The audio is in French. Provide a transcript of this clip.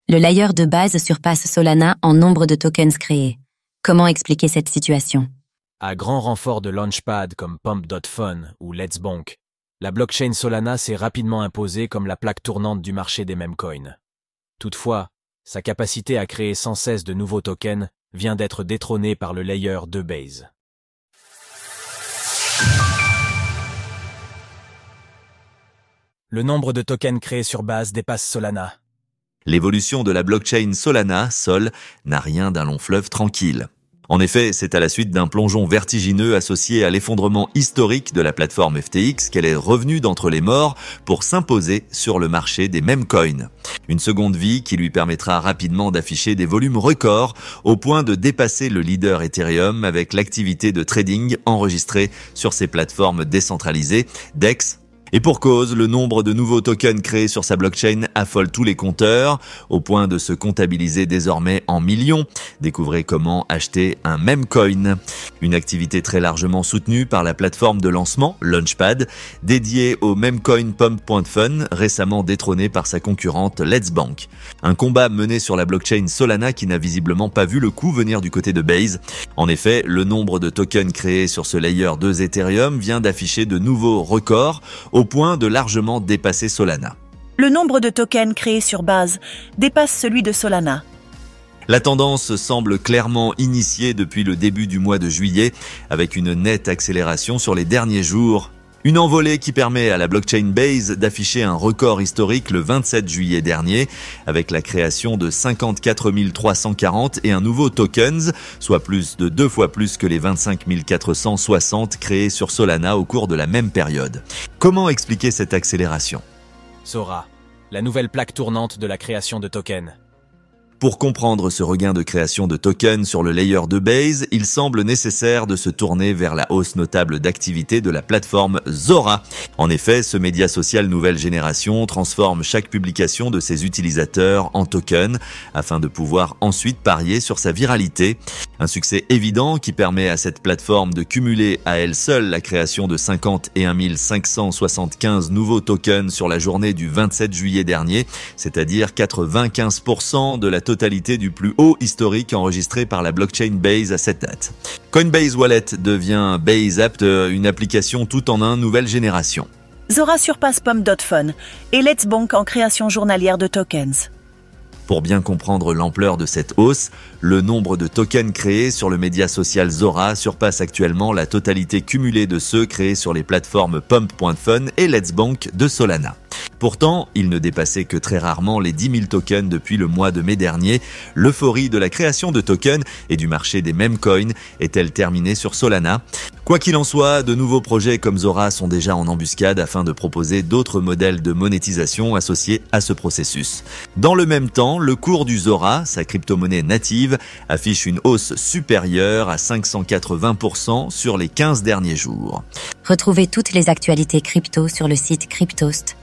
Le layer de base surpasse Solana en nombre de tokens créés. Comment expliquer cette situation? À grand renfort de launchpad comme Pump.fun ou Let's Bonk, la blockchain Solana s'est rapidement imposée comme la plaque tournante du marché des meme coins. Toutefois, sa capacité à créer sans cesse de nouveaux tokens vient d'être détrônée par le layer 2 Base. Le nombre de tokens créés sur Base dépasse Solana. L'évolution de la blockchain Solana, Sol, n'a rien d'un long fleuve tranquille. En effet, c'est à la suite d'un plongeon vertigineux associé à l'effondrement historique de la plateforme FTX qu'elle est revenue d'entre les morts pour s'imposer sur le marché des meme coins. Une seconde vie qui lui permettra rapidement d'afficher des volumes records au point de dépasser le leader Ethereum avec l'activité de trading enregistrée sur ses plateformes décentralisées, DEX. Et pour cause, le nombre de nouveaux tokens créés sur sa blockchain affole tous les compteurs, au point de se comptabiliser désormais en millions. Découvrez comment acheter un meme coin. Une activité très largement soutenue par la plateforme de lancement, Launchpad, dédiée au meme coin Pump.fun, récemment détrôné par sa concurrente Let's Bank. Un combat mené sur la blockchain Solana qui n'a visiblement pas vu le coup venir du côté de Base. En effet, le nombre de tokens créés sur ce layer 2 Ethereum vient d'afficher de nouveaux records, au point de largement dépasser Solana. Le nombre de tokens créés sur Base dépasse celui de Solana. La tendance semble clairement initiée depuis le début du mois de juillet, avec une nette accélération sur les derniers jours. Une envolée qui permet à la blockchain Base d'afficher un record historique le 27 juillet dernier, avec la création de 54 340 et un nouveau tokens, soit plus de 2 fois plus que les 25 460 créés sur Solana au cours de la même période. Comment expliquer cette accélération? Sora, la nouvelle plaque tournante de la création de tokens. Pour comprendre ce regain de création de tokens sur le layer de Base, il semble nécessaire de se tourner vers la hausse notable d'activité de la plateforme Zora. En effet, ce média social nouvelle génération transforme chaque publication de ses utilisateurs en tokens afin de pouvoir ensuite parier sur sa viralité. Un succès évident qui permet à cette plateforme de cumuler à elle seule la création de 51 575 nouveaux tokens sur la journée du 27 juillet dernier, c'est-à-dire 95% de la totalité du plus haut historique enregistré par la blockchain Base à cette date. Coinbase Wallet devient Base App, une application tout en un nouvelle génération. Zora surpasse Pump.fun et Let's Bonk en création journalière de tokens. Pour bien comprendre l'ampleur de cette hausse, le nombre de tokens créés sur le média social Zora surpasse actuellement la totalité cumulée de ceux créés sur les plateformes Pump.fun et Let's Bank de Solana. Pourtant, il ne dépassait que très rarement les 10 000 tokens depuis le mois de mai dernier. L'euphorie de la création de tokens et du marché des meme coins est-elle terminée sur Solana? Quoi qu'il en soit, de nouveaux projets comme Zora sont déjà en embuscade afin de proposer d'autres modèles de monétisation associés à ce processus. Dans le même temps, le cours du Zora, sa crypto-monnaie native, affiche une hausse supérieure à 580% sur les 15 derniers jours. Retrouvez toutes les actualités crypto sur le site cryptost.fr.